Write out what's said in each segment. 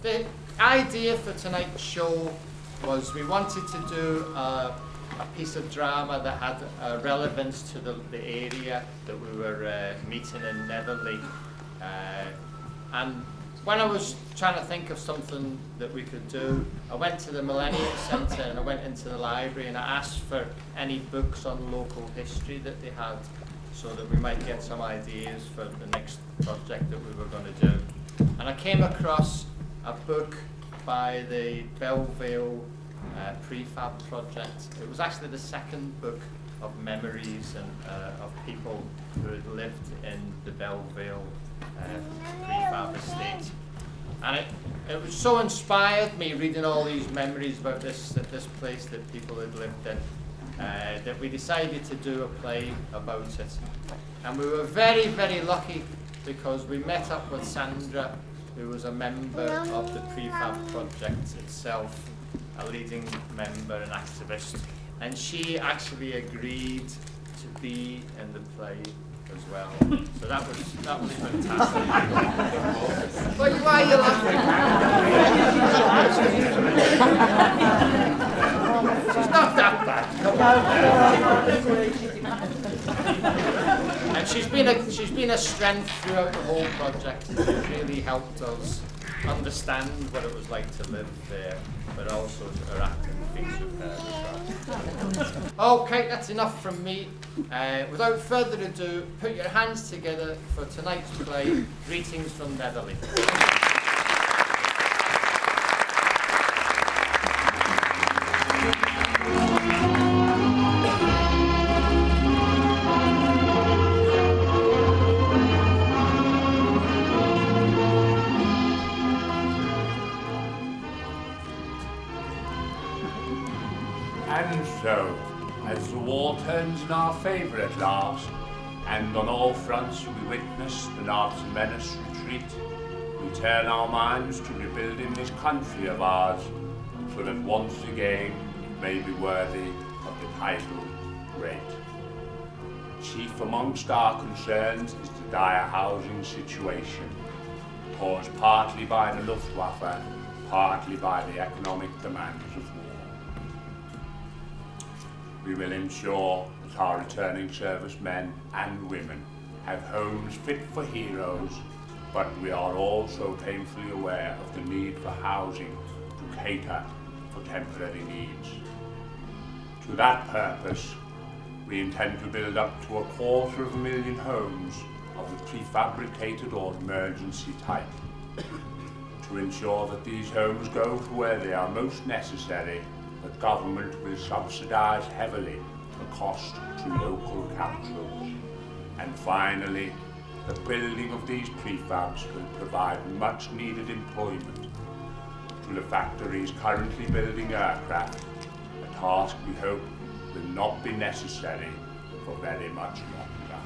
The idea for tonight's show was we wanted to do a piece of drama that had relevance to the area that we were meeting in Netherley. And when I was trying to think of something that we could do, I went to the Millennium Centre and I went into the library and I asked for any books on local history that they had so that we might get some ideas for the next project that we were going to do. And I came across a book by the Belleville pre-fab project. It was actually the second book of memories and of people who had lived in the Belleville pre-fab estate. And it was so inspired me reading all these memories about this place that people had lived in that we decided to do a play about it. And we were very, very lucky because we met up with Sandra, who was a member of the prefab project itself, a leading member and activist, and she actually agreed to be in the play as well. So that was fantastic. Well, why are you laughing? She's not that bad. Come on. And she's been a strength throughout the whole project. It's really helped us understand what it was like to live there, but also her acting feats as well. Okay, that's enough from me. Without further ado, put your hands together for tonight's play, Greetings from Netherley. And so, as the war turns in our favour at last, and on all fronts we witness the Nazi menace retreat, we turn our minds to rebuilding this country of ours, so that once again it may be worthy of the title Great. Chief amongst our concerns is the dire housing situation, caused partly by the Luftwaffe, partly by the economic demands of war. We will ensure that our returning servicemen and women have homes fit for heroes, but we are also painfully aware of the need for housing to cater for temporary needs. To that purpose, we intend to build up to 250,000 homes of the prefabricated or emergency type, to ensure that these homes go to where they are most necessary. The government will subsidise heavily the cost to local councils. And finally, the building of these prefabs will provide much needed employment to the factories currently building aircraft, a task we hope will not be necessary for very much longer.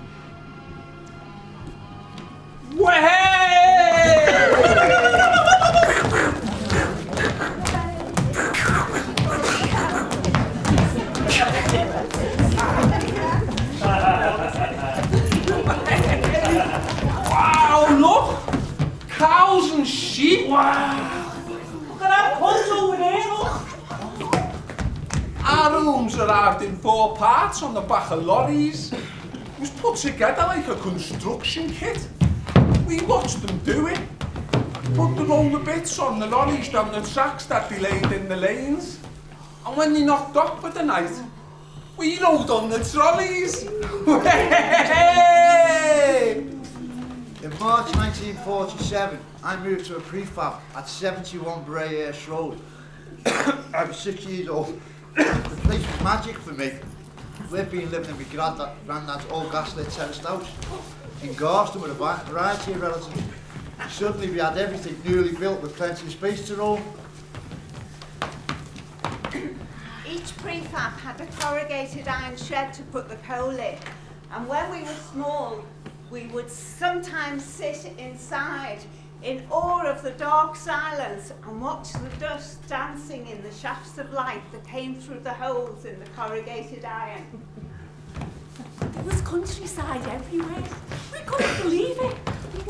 Wow, look! Cows and sheep! Wow! Look at that punt over there, look! Our rooms arrived in 4 parts on the back of lorries. It was put together like a construction kit. We watched them do it. Put the roller bits on the lorries down the tracks that they laid in the lanes. And when they knocked off for the night, we rode on the trolleys. In March 1947, I moved to a prefab at 71 Bray-Hurst Road. I was 6 years old. The place was magic for me. We'd been living in my granddad's old gaslit terraced house in Garston with a variety of relatives. Suddenly we had everything newly built with plenty of space to roam. Each prefab had a corrugated iron shed to put the coal in, and when we were small, we would sometimes sit inside in awe of the dark silence and watch the dust dancing in the shafts of light that came through the holes in the corrugated iron. There was countryside everywhere. We couldn't believe it.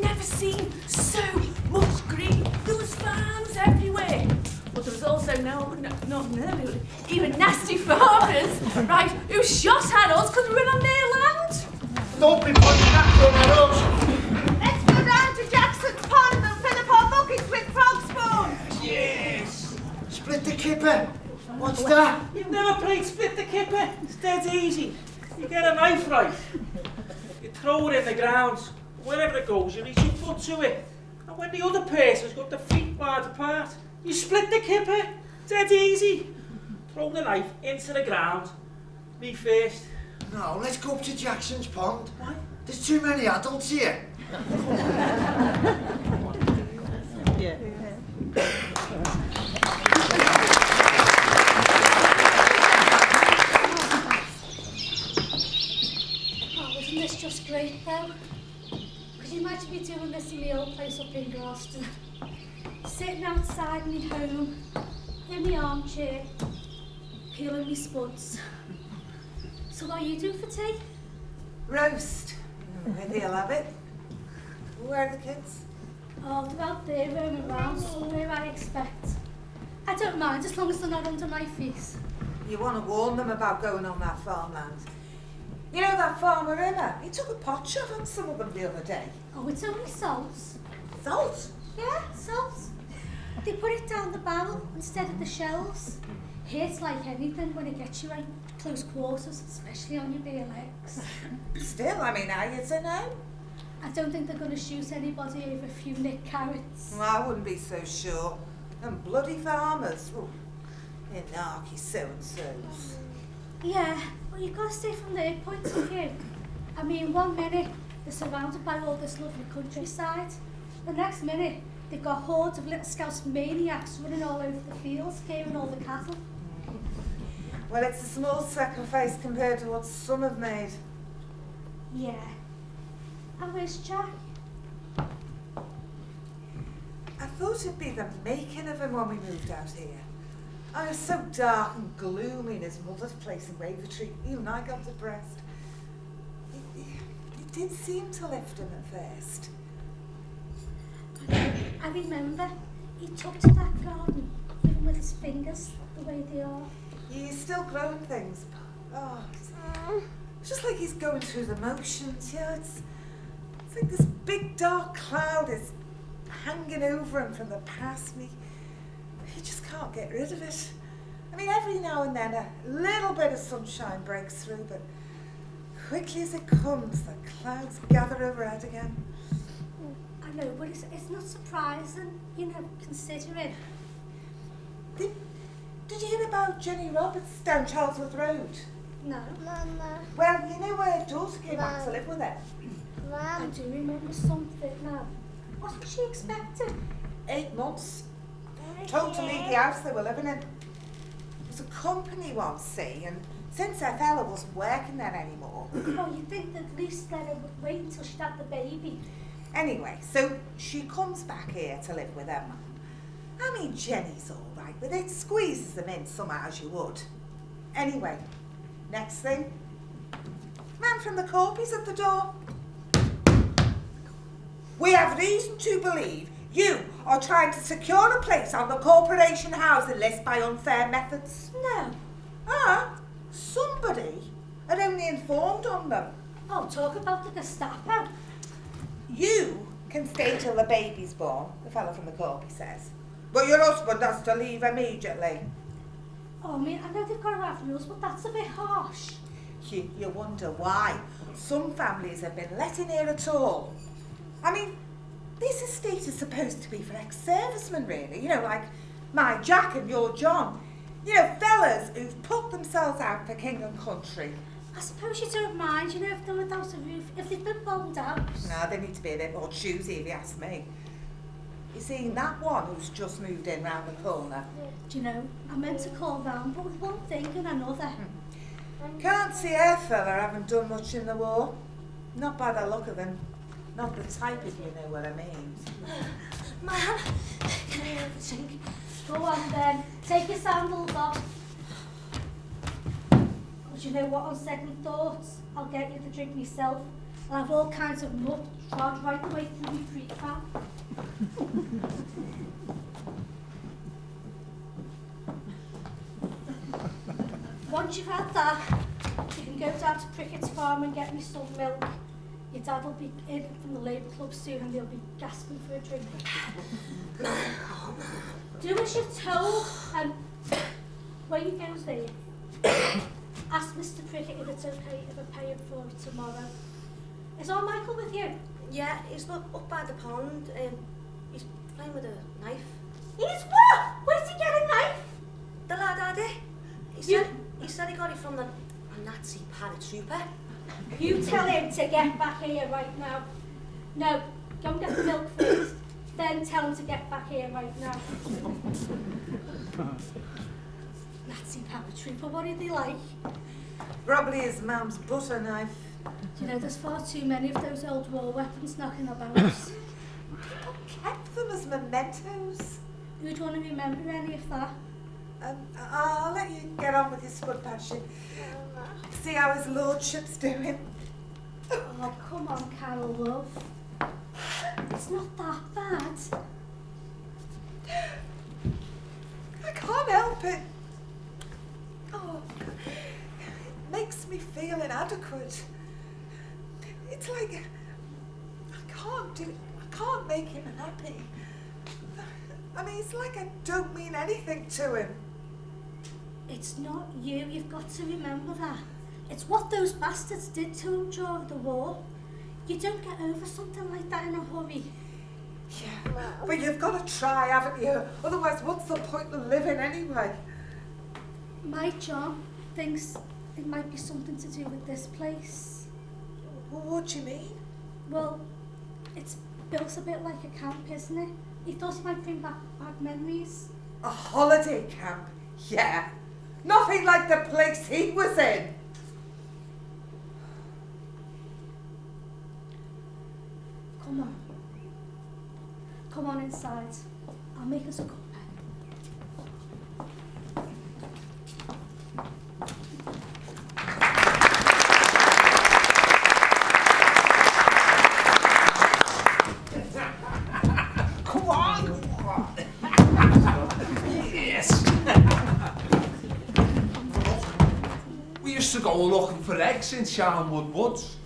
never seen so much green. There was farms everywhere. But there was also no, even nasty farmers, right, who shot at us because we were on their land. Don't be putting that gun at us. Let's go down to Jackson's pond and fill up our buckets with frog spawn. Yes. Split the kipper. What's that? You've never played split the kipper? It's dead easy. You get a knife right. You throw it in the ground. Wherever it goes, you reach your foot to it. And when the other person's got the feet wide apart, you split the kipper. Dead easy. Throw the knife into the ground. Me first. No, let's go up to Jackson's pond. Why? There's too many adults here. Yeah. Oh, isn't this just great though? Could you imagine me doing this in my old place up in Gloucester? Sitting outside my home, in my armchair, peeling me spuds. So what are you doing for tea? Roast. Maybe he'll have it. Where are the kids? Oh, they're out there roaming around somewhere, I expect. I don't mind as long as they're not under my feet. You want to warn them about going on that farmland. You know that farmer Emma? He took a pot shot on some of them the other day. Oh, it's only salt. Salt? Yeah, salt. They put it down the barrel instead of the shells. Hurts like anything when it gets you right close quarters, especially on your bare legs. Still, I mean, are you to know? I don't think they're going to shoot anybody over a few nick carrots. Well, I wouldn't be so sure. Them bloody farmers. Ooh, they're narky so-and-sos. Yeah, well, you've got to stay from their point of view. I mean, 1 minute they're surrounded by all this lovely countryside. The next minute they've got hordes of little Scouse maniacs running all over the fields, scaring all the cattle. Well, it's a small sacrifice compared to what some have made. Yeah. And where's Jack? I thought it'd be the making of him when we moved out here. I was so dark and gloomy in his mother's place in Wavertree. Even I got depressed. It did seem to lift him at first. I remember he took to that garden, even with his fingers, the way they are. He's still growing things. Oh, it's just like he's going through the motions. Yeah, it's like this big dark cloud is hanging over him from the past, and he just can't get rid of it. I mean, every now and then a little bit of sunshine breaks through, but quickly as it comes, the clouds gather overhead again. I know, but it's not surprising, you know, considering. Did you hear about Jenny Roberts down Charlesworth Road? No. Mama. Well, you know her daughter came back to live with her. I do remember something now. Wasn't she expected? 8 months. Told to leave the house they were living in. It was a company one, see, and since her fella wasn't working there anymore. Oh, you'd think that at least let her wait until she'd had the baby. Anyway, so she comes back here to live with her mum. I mean, Jenny's all right with it, squeezes them in somehow as you would. Anyway, next thing, man from the corpies at the door. We have reason to believe you are trying to secure a place on the corporation housing list by unfair methods. No. Somebody had only informed on them. Oh, talk about the Gestapo. You can stay till the baby's born, the fellow from the corpy says. But your husband has to leave immediately. Oh, I mean, I know they've got to have rules, but that's a bit harsh. You wonder why. Some families have been let in here at all. I mean, this estate is supposed to be for ex-servicemen, really. You know, like my Jack and your John. You know, fellas who've put themselves out for king and country. I suppose you don't mind, you know, if they're without a roof, if they've been bombed out. No, they need to be a bit more choosy if you ask me. You see, that one who's just moved in round the corner. Do you know, I meant to call round, but with one thing and another. Can't see her fella having done much in the war. Not by the look of him. Not the type, if you know what I mean. Mum, can I have a drink? Go on then, take your sandals off. But you know what, on second thoughts, I'll get you the drink myself. I'll have all kinds of mud trod right the way through my pre-fab. Once you've had that, you can go down to Prickett's farm and get me some milk. Your dad will be in from the Labour Club soon and he'll be gasping for a drink. Do as you're told, and when you go there, ask Mr. Prickett if it's okay if I pay him for it tomorrow. Is our Michael with you? Yeah, he's up by the pond. He's playing with a knife. He's what? Where's he get a knife? The lad had it. He said he got it from a Nazi paratrooper. You tell him to get back here right now. No, go and get the milk first. Then tell him to get back here right now. Nazi paratrooper, what are they like? Probably his mum's butter knife. Do you know, there's far too many of those old war weapons knocking about. People kept them as mementos. Who'd want to remember any of that? I'll let you get on with your spud passion. See how his lordship's doing. Oh, come on, Carol, love. It's not that bad. I can't help it. Oh, it makes me feel inadequate. It's like I can't make him happy. I mean, it's like I don't mean anything to him. It's not you, you've got to remember that. It's what those bastards did to him during the war. You don't get over something like that in a hurry. Yeah, but you've got to try, haven't you? Otherwise, what's the point of living anyway? My John thinks it might be something to do with this place. Well, what do you mean? Well, it's built a bit like a camp, isn't it? He thought it might bring back bad memories. A holiday camp? Yeah. Nothing like the place he was in. Come on. Come on inside. I'll make us a cuppa. Come on! Yes! We used to go looking for eggs in Charnwood Woods.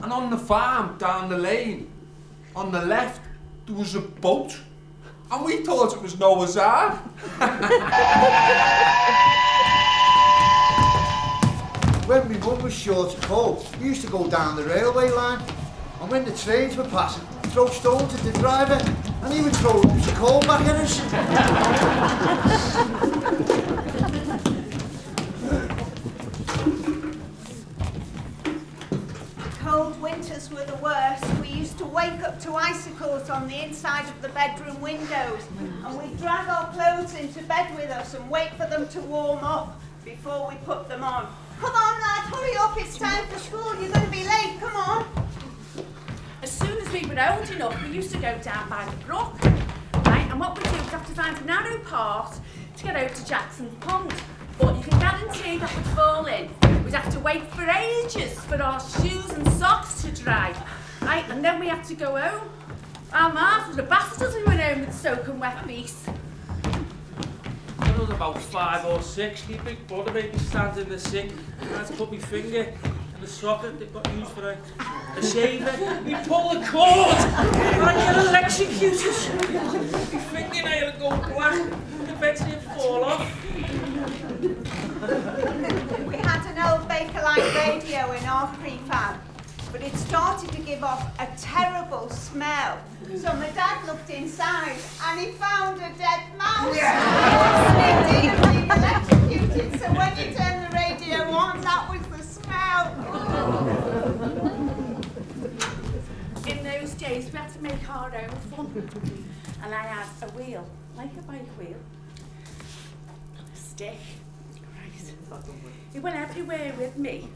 And on the farm down the lane, on the left, there was a boat. And we thought it was Noah's Ark. When my mum was short of coal, we used to go down the railway line. And when the trains were passing, throw stones at the driver, and he would throw lumps of coal back at us. Cold winters were the worst. We used to wake up to icicles on the inside of the bedroom windows, and we'd drag our clothes into bed with us and wait for them to warm up before we put them on. Come on, lad, hurry up, it's time for school, you're going to be late, come on. As soon as we were old enough, we used to go down by the brook, right? And what we do is have to find a narrow path to get out to Jackson's Pond. But you can guarantee that would fall in. We'd have to wait for ages for our shoes and socks to dry, right? And then we had to go home. Our Mars was a bastard as we went home with soaking wet beasts. When I was about 5 or 6, my big brother made me stand in the sink. I had to put my finger in the socket that got used for a shaver. We pull the cord and I get electrocuted. My fingernail would go black and eventually it'd fall off. We had an old Bakelite radio in our prefab, but it started to give off a terrible smell. So my dad looked inside and he found a dead mouse. It had been electrocuted, so when you turned the radio on, that was the smell. In those days, we had to make our own fun. And I had a wheel, like a bike wheel, and a stick. Right. He went everywhere with me.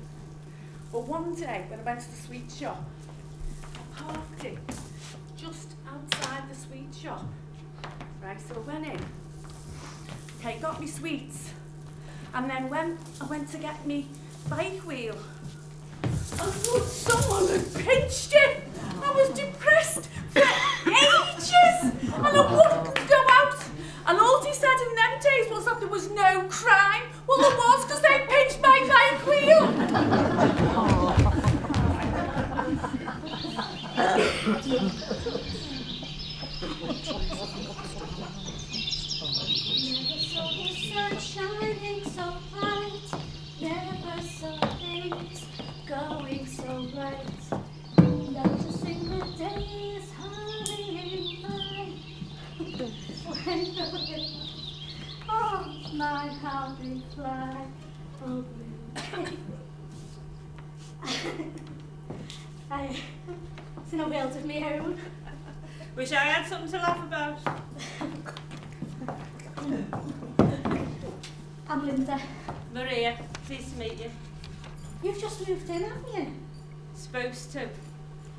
But one day, when I went to the sweet shop, I parked it just outside the sweet shop. Right, so I went in. Okay, got me sweets. And then when I went to get me bike wheel, I thought someone had pinched it. I was depressed for ages, and I wouldn't go out. And all he said in them days was that there was no crime. Well, there was, because they pinched my bike wheel. Never saw the sun shining so bright. Never saw things going so right. Noticing the days hurrying by. When the wind, oh my, how they fly. Oh, blue. It's in a world of my own. Wish I had something to laugh about. I'm Linda. Maria, pleased to meet you. You've just moved in, haven't you? Supposed to.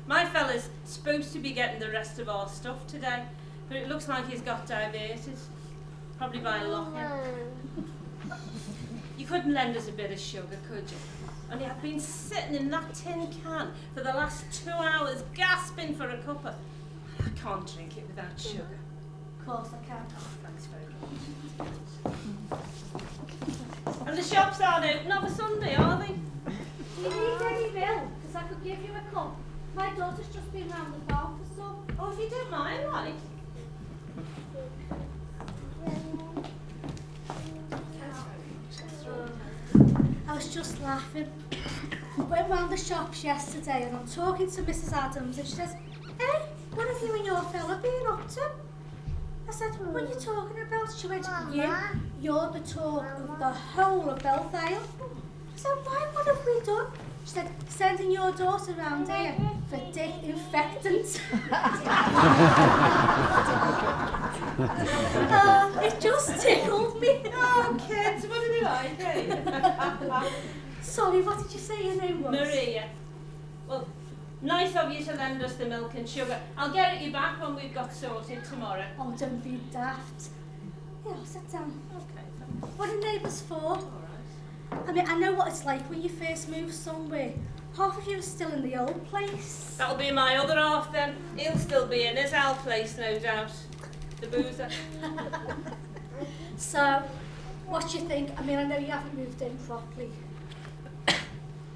My fella's supposed to be getting the rest of our stuff today, but it looks like he's got diverted. Probably by a lock-in. You couldn't lend us a bit of sugar, could you? Only I've been sitting in that tin can for the last 2 hours, gasping for a cuppa. I can't drink it without sugar. Of course I can. Oh, thanks very much. And the shops aren't open on a Sunday, are they? Do you need any milk? Because I could give you a cup. My daughter's just been round the farm for some. Oh, if you don't mind, like. I was just laughing. I went round the shops yesterday and I'm talking to Mrs. Adams and she says, "Hey, what have you and your fella been up to?" I said, "What are you talking about?" She went, "You're the talk of the whole of Belfast." I said, "Why, what have we done?" She said, "Sending your daughter round here for disinfectant." It just tickled me. Oh, kids, what do they like, eh? Sorry, what did you say your name was? Maria. Well, nice of you to lend us the milk and sugar. I'll get it you back when we've got sorted tomorrow. Oh, don't be daft. Yeah, sit down. Okay, thanks. What are neighbours for? All right. I mean, I know what it's like when you first move somewhere. Half of you are still in the old place. That'll be my other half then. He'll still be in his old place, no doubt. The boozer. So, what do you think? I mean, I know you haven't moved in properly.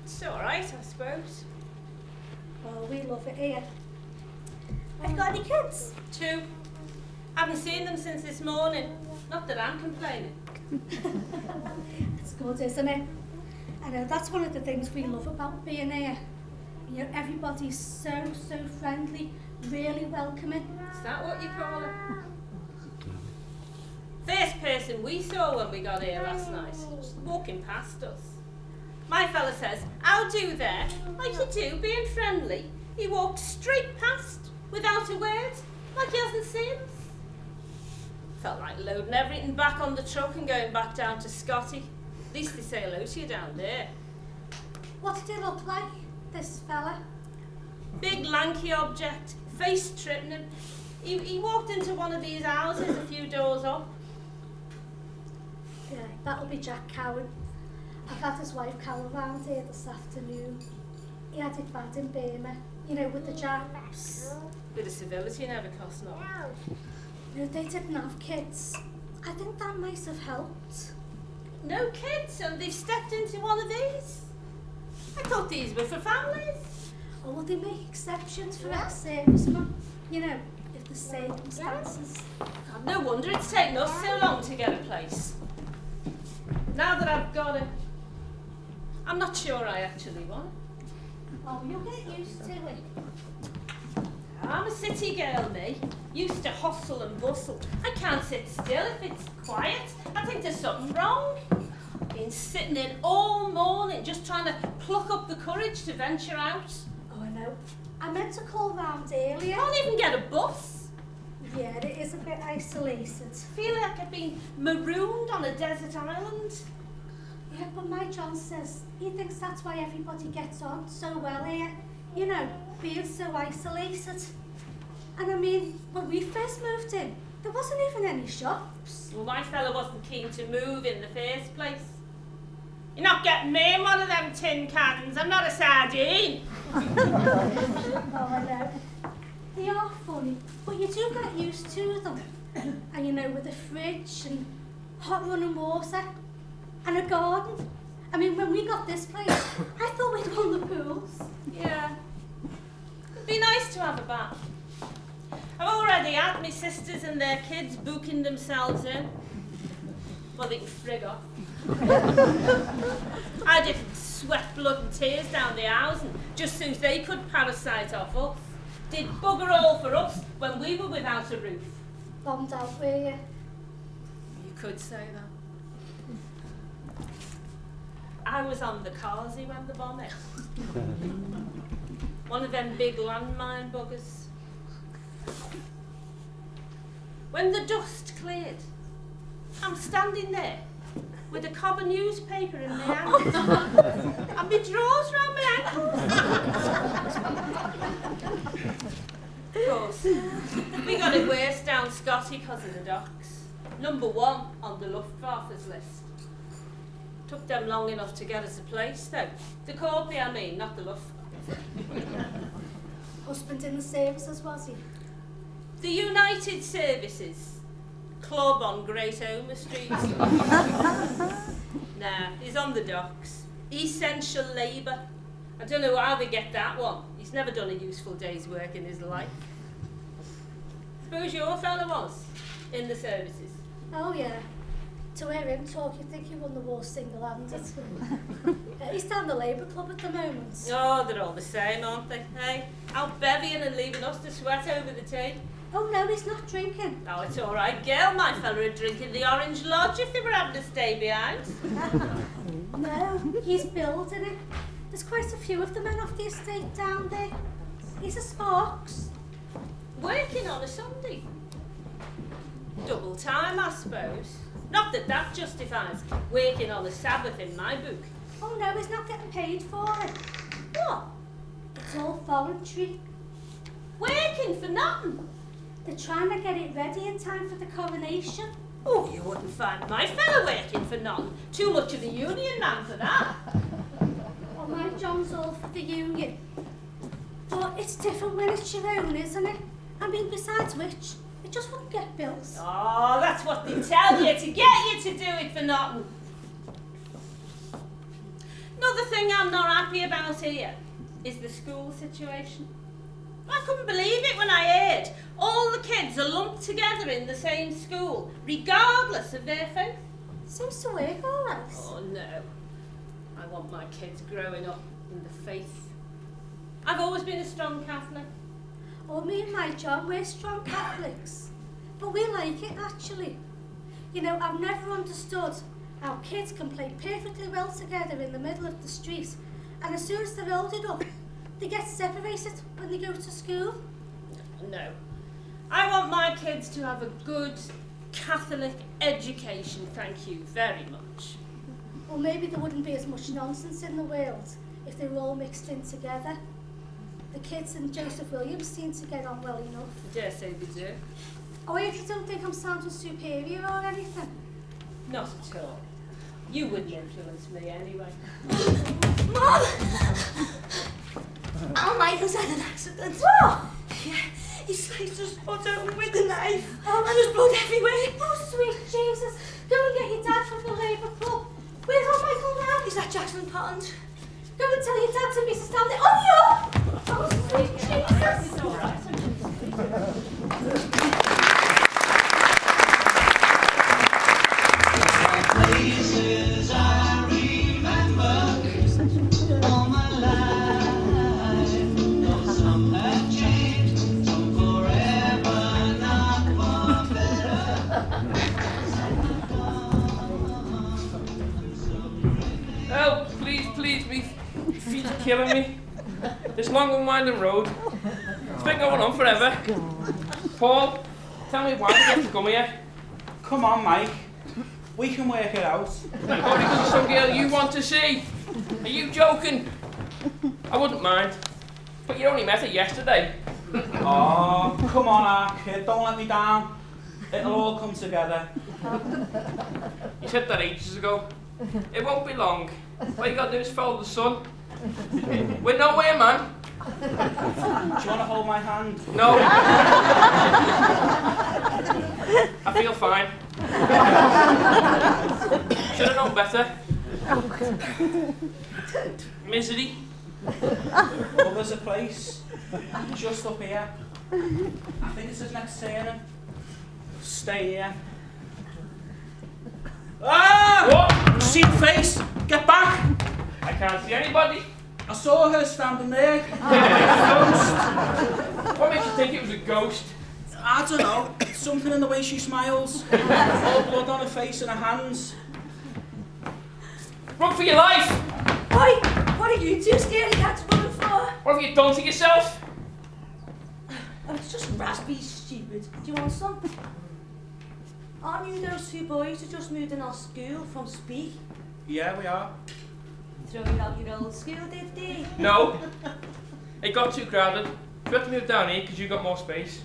It's all right, I suppose. Well, we love it here. Have you got any kids? 2. Haven't seen them since this morning. Not that I'm complaining. It's good, isn't it? I know, that's one of the things we love about being here. You know, everybody's so friendly, really welcoming. Is that what you call it? First person we saw when we got here last night, just walking past us. My fella says, "How do there?" Like you do, being friendly. He walked straight past, without a word, like he hasn't seen us. Felt like loading everything back on the truck and going back down to Scotty. At least they say hello to you down there. What did he look like, this fella? Big lanky object, face tripping him. He walked into one of these houses a few doors up. Yeah, that'll be Jack Cowan. I've had his wife Carol round here this afternoon. He had it bad in Burma, you know, with the Japs. Bit of civility never costs nothing. No, they didn't have kids. I think that might have helped. No kids, and they've stepped into one of these. I thought these were for families. Oh, well, they make exceptions for ex-servicemen, you know, if the circumstances. God, no wonder it's taken us so long to get a place. Now that I've got it, I'm not sure I actually want it. Oh, you'll get used to it. I'm a city girl, me. Used to hustle and bustle. I can't sit still if it's quiet. I think there's something wrong. Been sitting in all morning just trying to pluck up the courage to venture out. Oh, I know. I meant to call round earlier. Can't even get a bus. Yeah, it is a bit isolated. Feel like I've been marooned on a desert island. Yeah, but my John says he thinks that's why everybody gets on so well here. You know, being so isolated. And I mean, when we first moved in, there wasn't even any shops. Well, my fella wasn't keen to move in the first place. You're not getting me in one of them tin cans. I'm not a sardine. Oh, I know. They are funny, but you do get used to them. And you know, with a fridge and hot running water and a garden. I mean, when we got this place, I thought we'd won the pools. Yeah. It'd be nice to have a bath. I've already had my sisters and their kids booking themselves in. Well, they can frig off. I didn't sweat blood and tears down the housing just so they could parasite off us. Did bugger all for us when we were without a roof. Bombed out, were you? You could say that. I was on the carsey when the bomb hit. One of them big landmine buggers. When the dust cleared, I'm standing there with a cob of newspaper in my hand and my drawers round my ankles. Of course, we got it worse down Scotty because of the docks. #1 on the Luftwaffe's list. Took them long enough to get us a place, though. The Corby, I mean, not the Luftwaffe. Husband in the services, was he? The United Services Club on Great Omer Street. Nah, he's on the docks. Essential labour. I don't know how they get that one. He's never done a useful day's work in his life. Suppose your fella was in the services. Oh, yeah. To hear him talk, you'd think he won the war single-handed. He's down the Labour Club at the moment. Oh, they're all the same, aren't they? Hey, out bevying and leaving us to sweat over the tea. Oh, no, he's not drinking. Oh, it's all right, girl. My fella would drink in the Orange Lodge if they were having to stay behind. No, he's building it. There's quite a few of the men off the estate down there. He's a Sparks. Working on a Sunday. Double time, I suppose. Not that that justifies working on a Sabbath in my book. Oh, no, he's not getting paid for it. What? It's all voluntary. Working for nothing? They're trying to get it ready in time for the coronation. Oh, you wouldn't find my fella working for nothing. Too much of a union man for that. Well, my John's all for the union. But it's different when it's your own, isn't it? I mean, besides which, it just wouldn't get built. Oh, that's what they tell you, to get you to do it for nothing. Another thing I'm not happy about here is the school situation. I couldn't believe it when I heard all the kids are lumped together in the same school, regardless of their faith. Seems to work all right. Oh no, I want my kids growing up in the faith. I've always been a strong Catholic. Oh, me and my John, we're strong Catholics. But we like it, actually. You know, I've never understood how kids can play perfectly well together in the middle of the street, and as soon as they're old enough, they get separated when they go to school. No. I want my kids to have a good Catholic education, thank you very much. Well, maybe there wouldn't be as much nonsense in the world if they were all mixed in together. The kids and Joseph Williams seem to get on well enough. I dare say they do. Oh, I hope you don't think I'm sounding superior or anything. Not at all. You wouldn't influence me anyway. Mom! Oh, Michael's had an accident. What? Yeah, he sliced his foot open with a knife. And there's blood everywhere. Oh, sweet Jesus. Go and get your dad from the Labour Club. Where's old Michael now? He's at Jackson Pond. Go and tell your dad to be standing on you! Oh, sweet Jesus. It's all right. Places I remember all my life. Though some have changed, some forever, not for better. Help, please, me feet are killing me. This long and winding road, it's been going on forever. Paul, tell me why did you have to come here? Come on, Mike. We can work it out. Only because of some girl you want to see. Are you joking? I wouldn't mind, but you only met her yesterday. Oh, come on, our kid. Don't let me down. It'll all come together. You said that ages ago. It won't be long. All you gotta do is follow the sun. We're nowhere, man. Do you want to hold my hand? No. I feel fine. Should have known better. Misery. Well, there's a place just up here. I think it's his next turning. Stay here. Ah! What? See the face? Get back! I can't see anybody. I saw her standing there. What makes you think it was a ghost? I don't know. Something in the way she smiles. All blood on her face and her hands. Run for your life! Oi! What are you two scaredy cats running for? What have you done to yourself? Oh, it's just raspberries, stupid. Do you want some? Aren't you those two boys who just moved in our school from Speak? Yeah, we are. Throwing out your old school, did they? No. It got too crowded. You had to move down here because you got more space.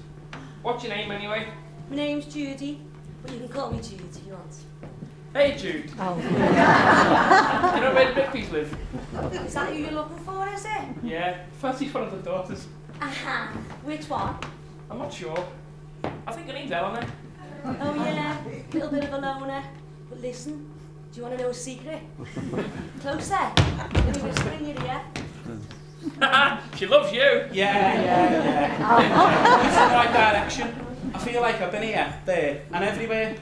What's your name anyway? My name's Judy, but you can call me Jude if you want. Hey Jude. Oh. You know where the Bigpies live? Is that who you're looking for, is it? Yeah. Fancy's one of the daughters. Aha. Which one? I'm not sure. I think her name's Eleanor. Oh yeah, little bit of a loner. But listen, do you want to know a secret? Closer. Let me whisper in your ear. She loves you. Yeah. It's in the right direction. I feel like I've been here, there, and everywhere.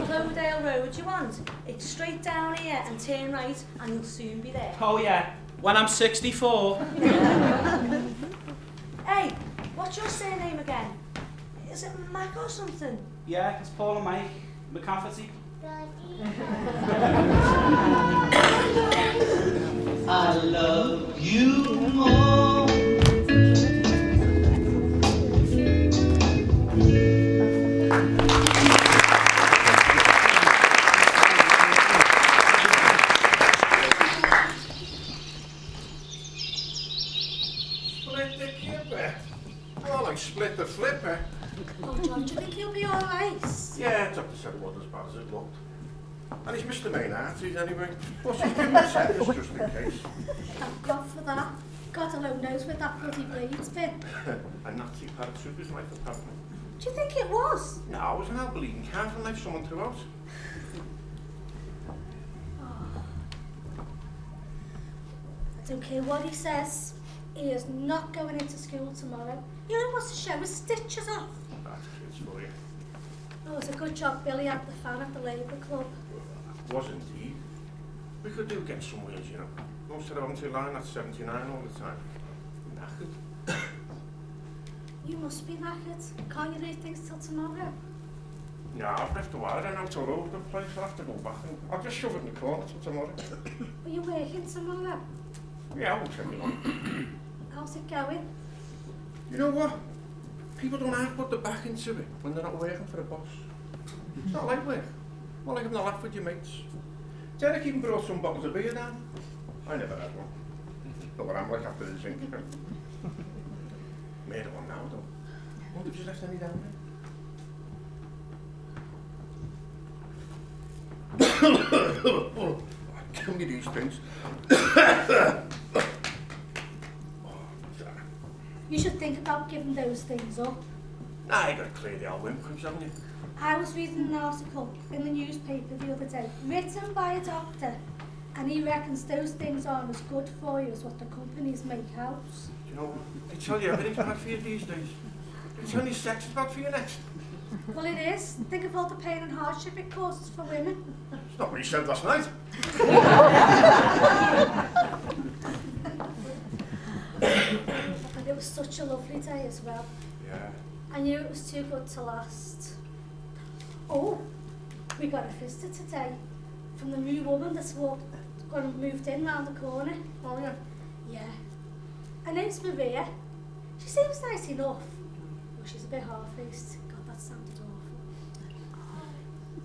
Cloverdale Road you want? It's straight down here and turn right and you'll soon be there. Oh yeah, when I'm 64. Hey, what's your surname again? Is it Mac or something? Yeah, it's Paul and Mike McCafferty. I love you more. Split the kipper. More like split the flipper. Oh, John, do you think he'll be all right? Yeah, doctor said it wasn't as bad as it looked. And he's missed the main arteries anyway. Plus he's given the sentence just in case. Thank God for that. God alone knows where that bloody blade's been. A Nazi paratrooper's knife apparently. Do you think it was? No, it was an old bleeding calf and knife someone threw out. I don't care what he says. He is not going into school tomorrow. You know what's to show his stitches off. That's kids for you. Oh, it's a good job Billy had the fan at the Labour Club. Was indeed. We could do get some wheels, you know. Instead of having to line at 79 all the time. Knackered. You must be knackered. Can't you leave things till tomorrow? No, I've left a while. I don't know all over the place. I'll have to go back and I'll just shove it in the corner till tomorrow. Are you working tomorrow? Yeah, I'll check it on. How's it going? You know what? People don't have to put the back into it when they're not working for the boss. It's not like work. More like having a laugh with your mates. Derek even brought some bottles of beer down. I never had one. But what I'm like after the drink. Made one now though. Wonder if you left any down there. Give me these things. You should think about giving those things up. Nah, you got to clear the old whimpers, haven't you? I was reading an article in the newspaper the other day, written by a doctor, and he reckons those things aren't as good for you as what the companies make out. Do you know what? They tell you everything's bad for you these days. They tell you sex is bad for you next. Well, it is. Think of all the pain and hardship it causes for women. It's not what you said last night. And it was such a lovely day as well. Yeah. I knew it was too good to last. Oh, we got a visitor today from the new woman that's moved in round the corner. Oh, yeah? Yeah. Her name's Maria. She seems nice enough. But she's a bit half-faced. God, that sounded awful.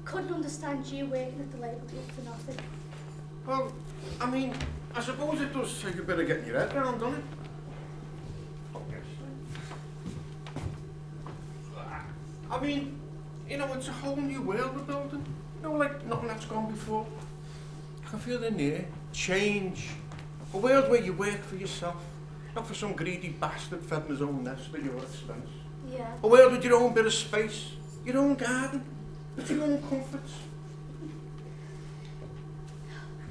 Couldn't understand you working at the Labour Club for nothing. Well, I mean, I suppose it does take a bit of getting your head around, doesn't it? Oh, yes. I mean, you know, it's a whole new world we're building. You know, like nothing that's gone before. I can feel in there. Change. A world where you work for yourself, not for some greedy bastard fed in his own nest at your expense. Yeah. A world with your own bit of space, your own garden, with your own comforts.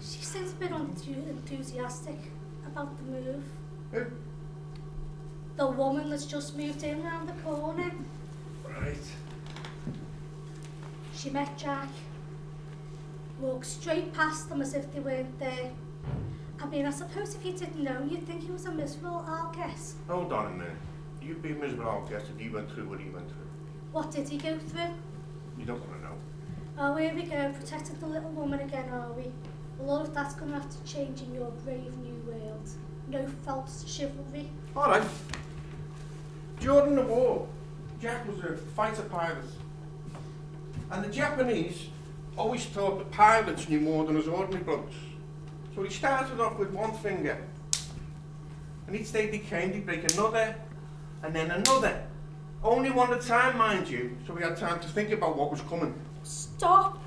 She seems a bit enthusiastic about the move. Who? The woman that's just moved in round the corner. Right. She met Jack. Walked straight past them as if they weren't there. I mean, I suppose if you didn't know, you'd think he was a miserable outcast. Hold on a minute. You'd be a miserable outcast if he went through what he went through. What did he go through? You don't want to know. Oh, here we go, protecting the little woman again, are we? A lot of that's going to have to change in your brave new world. No false chivalry. All right. During the war, Jack was a fighter pilot. And the Japanese always thought the pilots knew more than us ordinary blokes. So he started off with one finger. And each day they came, they'd break another, and then another. Only one at a time, mind you, so we had time to think about what was coming. Stop!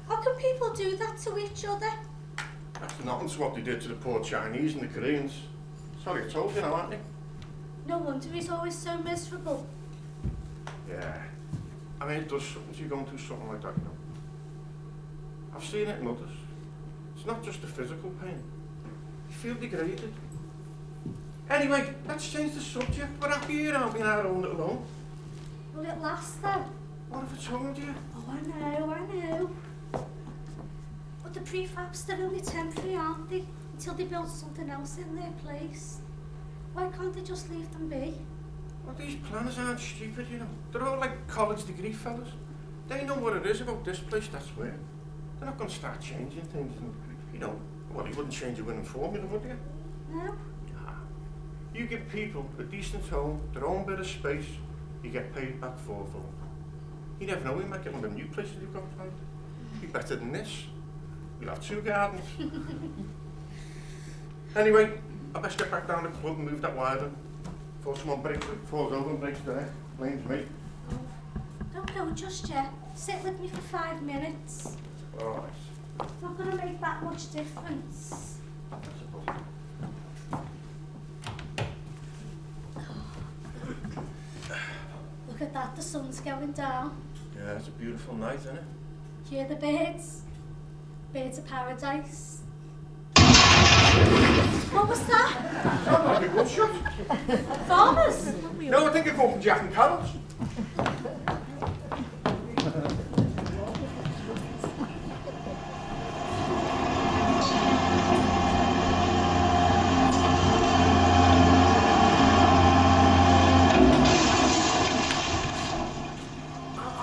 How can people do that to each other? That's nothing to what they did to the poor Chinese and the Koreans. Sorry, I told you now, aren't they? No wonder he's always so miserable. Yeah. I mean, it does something to you going through something like that, you know. I've seen it in others. It's not just the physical pain. You feel degraded. Anyway, let's change the subject. We're happy here, aren't we, in our own little home? Will it last though? What have I told you? Oh, I know. But the prefabs, they're only temporary, aren't they? Until they build something else in their place. Why can't they just leave them be? Well, these planners aren't stupid, you know. They're all like college degree fellas. They know what it is about this place, that's where. They're not going to start changing things and, you know, well, you wouldn't change a winning formula, would you? No. You give people a decent home, their own bit of space, you get paid back fourfold. You never know, we might get one of the new places you've got planned. Be better than this. We'll have 2 gardens. Anyway, I best get back down to the club and move that wire in. Before someone falls over and breaks their neck. Blames me. Oh, don't go just yet. Sit with me for 5 minutes. All right. It's not going to make that much difference. I suppose. Look at that, the sun's going down. Yeah, it's a beautiful night, isn't it? Do you hear the birds? Birds of paradise. What was that? Sounds like a good shot. Farmers? No, I think it come from Jack and Carol's.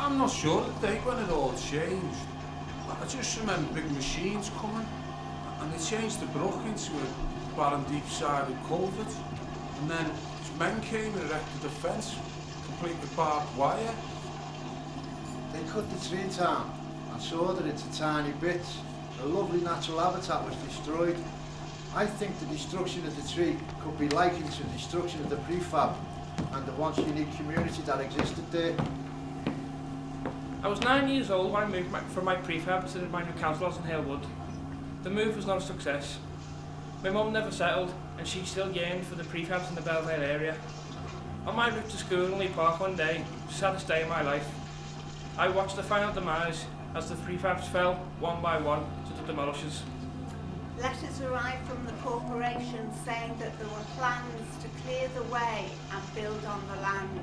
I'm not sure the date when it all changed. I just remember big machines coming, and they changed the brook into a barren deep-sided culvert, and then men came and erected a fence, complete with barbed wire. They cut the tree down and sawed it into tiny bits. A lovely natural habitat was destroyed. I think the destruction of the tree could be likened to the destruction of the prefab and the once unique community that existed there. I was 9 years old when I moved from my prefab to my new council house in Halewood. The move was not a success. My mum never settled, and she still yearned for the prefabs in the Belvedere area. On my route to school in Lee Park one day, the saddest day of my life, I watched the final demise as the prefabs fell one by one to the demolishers. Letters arrived from the corporation saying that there were plans to clear the way and build on the land.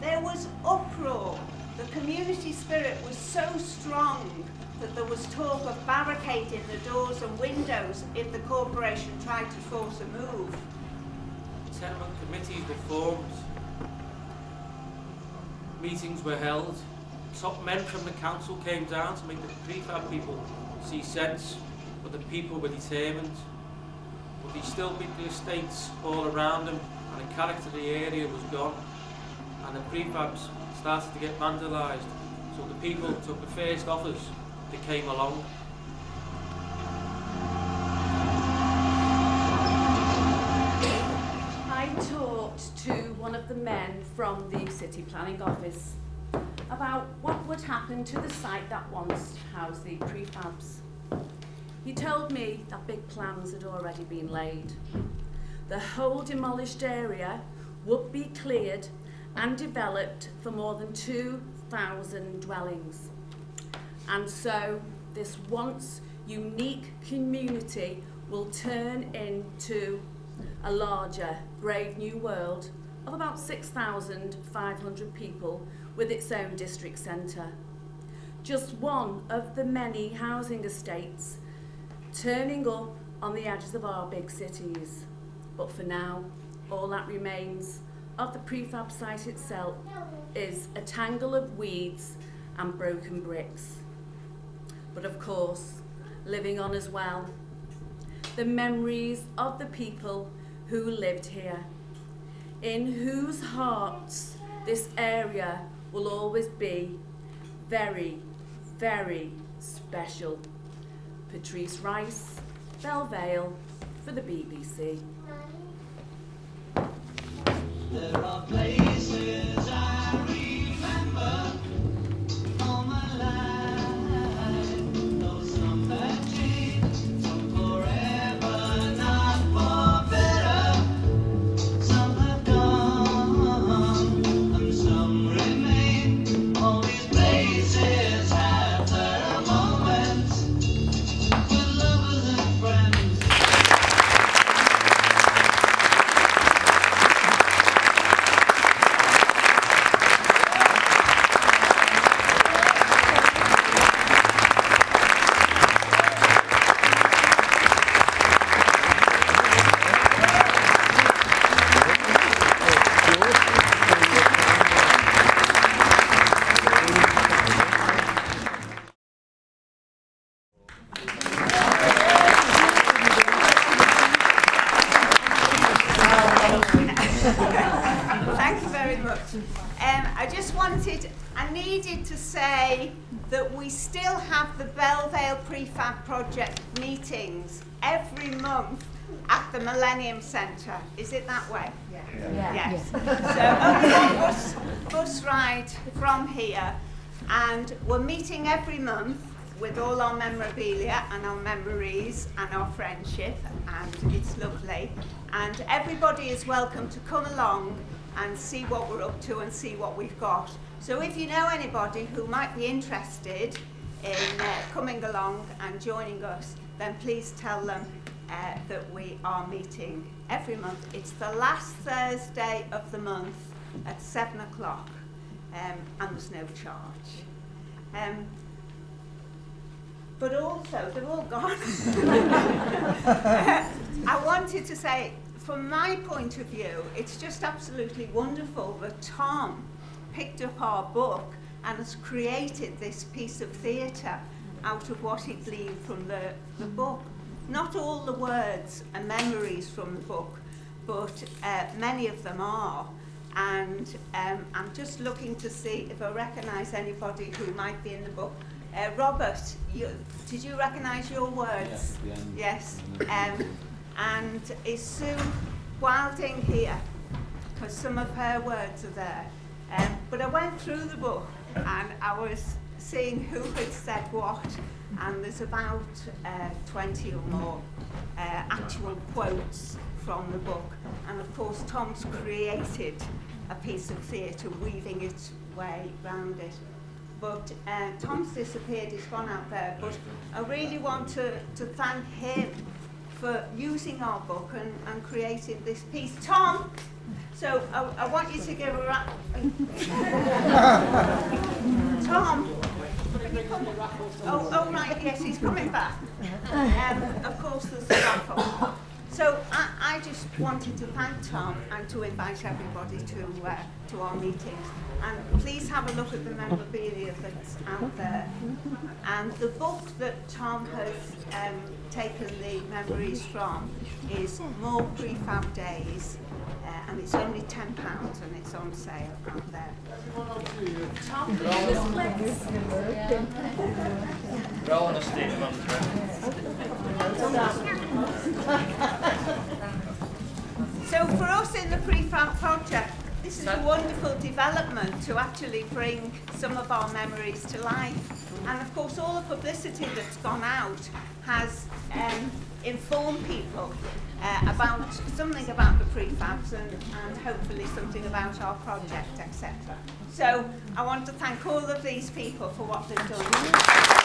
There was uproar. The community spirit was so strong that there was talk of barricading the doors and windows if the corporation tried to force a move. Tenement committees were formed, meetings were held, top men from the council came down to make the prefab people see sense, but the people were determined. But they still beat the estates all around them, and the character of the area was gone, and the prefabs started to get vandalised, so the people took the first offers that came along. I talked to one of the men from the city planning office about what would happen to the site that once housed the prefabs. He told me that big plans had already been laid. The whole demolished area would be cleared and developed for more than 2,000 dwellings. And so this once unique community will turn into a larger, brave new world of about 6,500 people with its own district centre. Just one of the many housing estates turning up on the edges of our big cities. But for now, all that remains of the prefab site itself is a tangle of weeds and broken bricks. But of course, living on as well, the memories of the people who lived here, in whose hearts this area will always be very, very special. Patrice Rice, Belle Vale, for the BBC. There are places I remember all my life, though some have changed, some forever, not for better. Some have gone, and some remain. All these places have their moments with lovers and friends. Thank you very much. I needed to say that we still have the Belle Vale Prefab Project meetings every month at the Millennium Centre. Is it that way? Yeah. Yes. So only one bus ride from here, and we're meeting every month with all our memorabilia and our memories and our friendship, and it's lovely. And everybody is welcome to come along and see what we're up to and see what we've got. So if you know anybody who might be interested in coming along and joining us, then please tell them that we are meeting every month. It's the last Thursday of the month at 7 o'clock, and there's no charge. But also, they're all gone. I wanted to say, from my point of view, it's just absolutely wonderful that Tom picked up our book and has created this piece of theatre out of what he gleaned from the book. Not all the words are memories from the book, but many of them are. And I'm just looking to see if I recognise anybody who might be in the book. Robert, did you recognise your words? Yes. And is Sue Wilding here? Because some of her words are there. But I went through the book and I was seeing who had said what, and there's about 20 or more actual quotes from the book. And of course, Tom's created a piece of theatre, weaving its way round it. But Tom's disappeared, he's gone out there. But I really want to thank him for using our book and creating this piece. Tom, so I want you to give a rap. Tom. Oh, right, yes, he's coming back. Of course, there's the raffle. So I just wanted to thank Tom and to invite everybody to our meetings. And please have a look at the memorabilia that's out there. And the book that Tom has taken the memories from is More Prefab Days, and it's only £10 and it's on sale out there. Tom, We're all on a state of So for us in the Prefab Project, this is a wonderful development to actually bring some of our memories to life. And of course, all the publicity that's gone out has informed people about something about the prefabs and hopefully something about our project, etc. So I want to thank all of these people for what they've done.